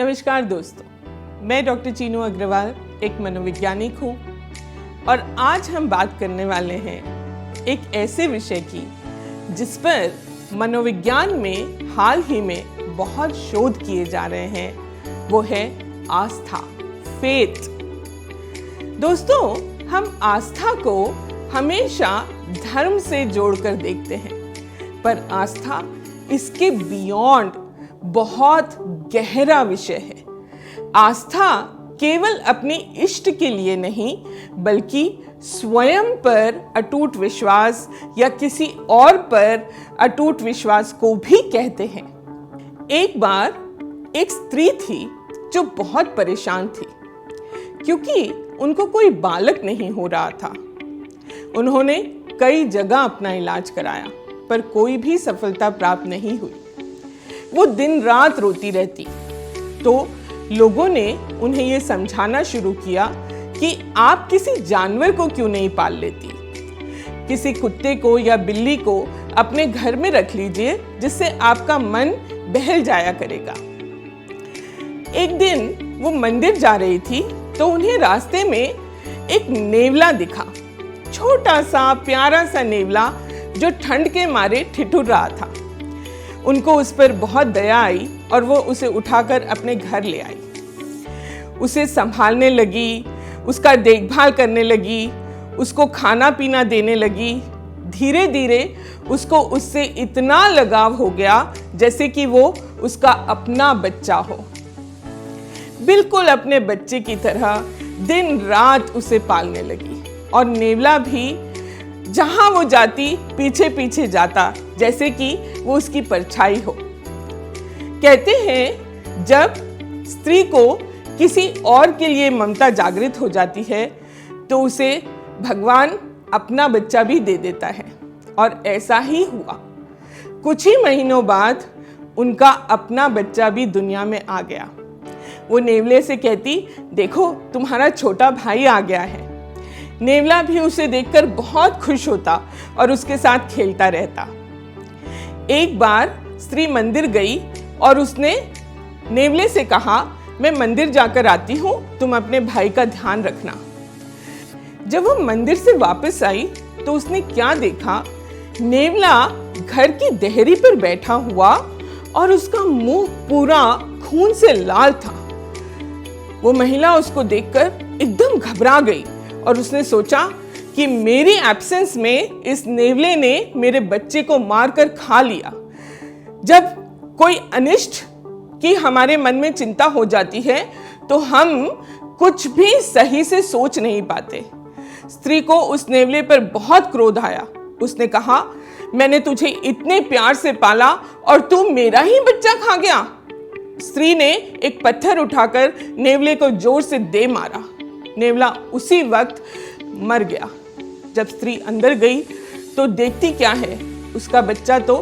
नमस्कार दोस्तों, मैं डॉक्टर चीनू अग्रवाल एक मनोवैज्ञानिक हूँ और आज हम बात करने वाले हैं एक ऐसे विषय की जिस पर मनोविज्ञान में हाल ही में बहुत शोध किए जा रहे हैं। वो है आस्था, फेथ। दोस्तों, हम आस्था को हमेशा धर्म से जोड़कर देखते हैं, पर आस्था इसके बियॉन्ड बहुत गहरा विषय है। आस्था केवल अपने इष्ट के लिए नहीं, बल्कि स्वयं पर अटूट विश्वास या किसी और पर अटूट विश्वास को भी कहते हैं। एक बार एक स्त्री थी जो बहुत परेशान थी क्योंकि उनको कोई बालक नहीं हो रहा था। उन्होंने कई जगह अपना इलाज कराया, पर कोई भी सफलता प्राप्त नहीं हुई। वो दिन रात रोती रहती। तो लोगों ने उन्हें ये समझाना शुरू किया कि आप किसी जानवर को क्यों नहीं पाल लेती, किसी कुत्ते को या बिल्ली को अपने घर में रख लीजिए, जिससे आपका मन बहल जाया करेगा। एक दिन वो मंदिर जा रही थी तो उन्हें रास्ते में एक नेवला दिखा, छोटा सा प्यारा सा नेवला जो ठंड के मारे ठिठुर रहा था। उनको उस पर बहुत दया आई और वो उसे उठाकर अपने घर ले आई। उसे संभालने लगी, उसका देखभाल करने लगी, उसको खाना पीना देने लगी। धीरे धीरे उसको उससे इतना लगाव हो गया जैसे कि वो उसका अपना बच्चा हो। बिल्कुल अपने बच्चे की तरह दिन रात उसे पालने लगी और नेवला भी जहां वो जाती पीछे पीछे जाता, जैसे कि वो उसकी परछाई हो। कहते हैं जब स्त्री को किसी और के लिए ममता जागृत हो जाती है तो उसे भगवान अपना बच्चा भी दे देता है, और ऐसा ही हुआ। कुछ ही महीनों बाद उनका अपना बच्चा भी दुनिया में आ गया। वो नेवले से कहती, देखो तुम्हारा छोटा भाई आ गया है। नेवला भी उसे देखकर बहुत खुश होता और उसके साथ खेलता रहता। एक बार स्त्री मंदिर गई और उसने नेवले से कहा, मैं मंदिर जाकर आती हूँ, तुम अपने भाई का ध्यान रखना। जब वो मंदिर से वापस आई तो उसने क्या देखा, नेवला घर की देहरी पर बैठा हुआ और उसका मुंह पूरा खून से लाल था। वो महिला उसको देखकर एकदम घबरा गई और उसने सोचा कि मेरी एब्सेंस में इस नेवले ने मेरे बच्चे को मारकर खा लिया। जब कोई अनिष्ट की हमारे मन में चिंता हो जाती है तो हम कुछ भी सही से सोच नहीं पाते। स्त्री को उस नेवले पर बहुत क्रोध आया। उसने कहा, मैंने तुझे इतने प्यार से पाला और तू मेरा ही बच्चा खा गया। स्त्री ने एक पत्थर उठाकर नेवले को जोर से दे मारा। नेवला उसी वक्त मर गया। जब स्त्री अंदर गई तो देखती क्या है, उसका बच्चा तो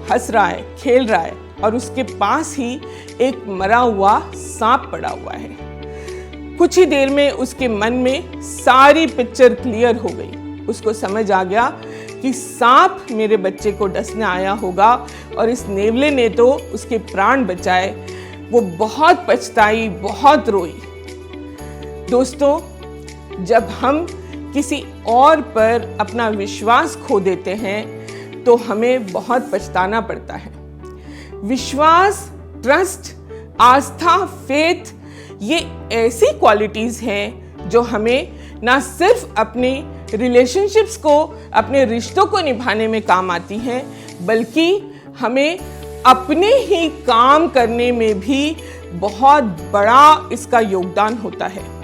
हंस रहा है, खेल रहा है और उसके पास ही एक मरा हुआ सांप पड़ा हुआ है। कुछ ही देर में उसके मन में सारी पिक्चर क्लियर हो गई। उसको समझ आ गया कि सांप मेरे बच्चे को डसने आया होगा और इस नेवले ने तो उसके प्राण बचाए। वो बहुत पछताई, बहुत रोई। दोस्तों, जब हम किसी और पर अपना विश्वास खो देते हैं तो हमें बहुत पछताना पड़ता है। विश्वास, ट्रस्ट, आस्था, फेथ, ये ऐसी क्वालिटीज हैं जो हमें ना सिर्फ अपने रिलेशनशिप्स को, अपने रिश्तों को निभाने में काम आती हैं, बल्कि हमें अपने ही काम करने में भी बहुत बड़ा इसका योगदान होता है।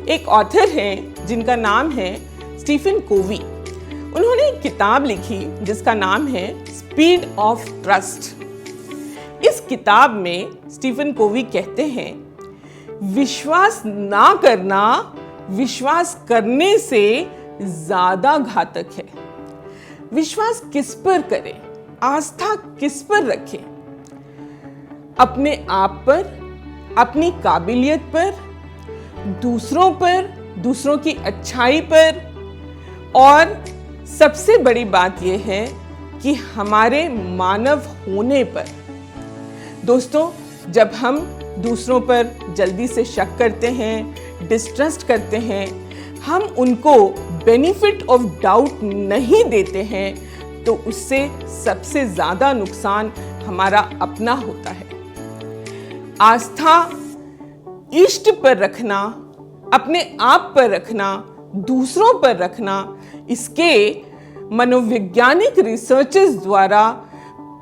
एक ऑथर हैं जिनका नाम है स्टीफन कोवी। उन्होंने एक किताब लिखी जिसका नाम है स्पीड ऑफ ट्रस्ट। इस किताब में स्टीफन कोवी कहते हैं, विश्वास ना करना विश्वास करने से ज्यादा घातक है। विश्वास किस पर करें, आस्था किस पर रखें? अपने आप पर, अपनी काबिलियत पर, दूसरों पर, दूसरों की अच्छाई पर, और सबसे बड़ी बात यह है कि हमारे मानव होने पर। दोस्तों, जब हम दूसरों पर जल्दी से शक करते हैं, डिस्ट्रस्ट करते हैं, हम उनको बेनिफिट ऑफ डाउट नहीं देते हैं, तो उससे सबसे ज़्यादा नुकसान हमारा अपना होता है। आस्था इष्ट पर रखना, अपने आप पर रखना, दूसरों पर रखना, इसके मनोवैज्ञानिक रिसर्चेस द्वारा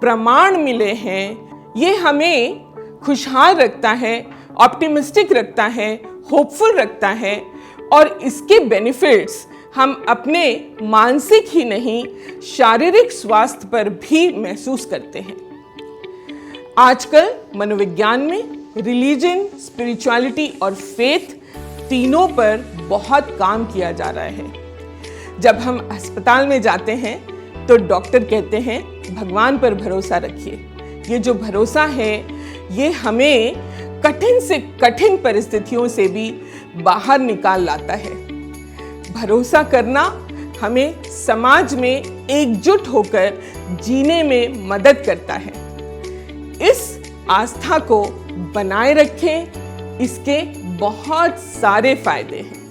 प्रमाण मिले हैं। ये हमें खुशहाल रखता है, ऑप्टिमिस्टिक रखता है, होपफुल रखता है और इसके बेनिफिट्स हम अपने मानसिक ही नहीं शारीरिक स्वास्थ्य पर भी महसूस करते हैं। आजकल मनोविज्ञान में रिलीजन, स्पिरिचुअलिटी और फेथ तीनों पर बहुत काम किया जा रहा है। जब हम अस्पताल में जाते हैं तो डॉक्टर कहते हैं भगवान पर भरोसा रखिए। ये जो भरोसा है ये हमें कठिन से कठिन परिस्थितियों से भी बाहर निकाल लाता है। भरोसा करना हमें समाज में एकजुट होकर जीने में मदद करता है। इस आस्था को बनाए रखें, इसके बहुत सारे फायदे हैं।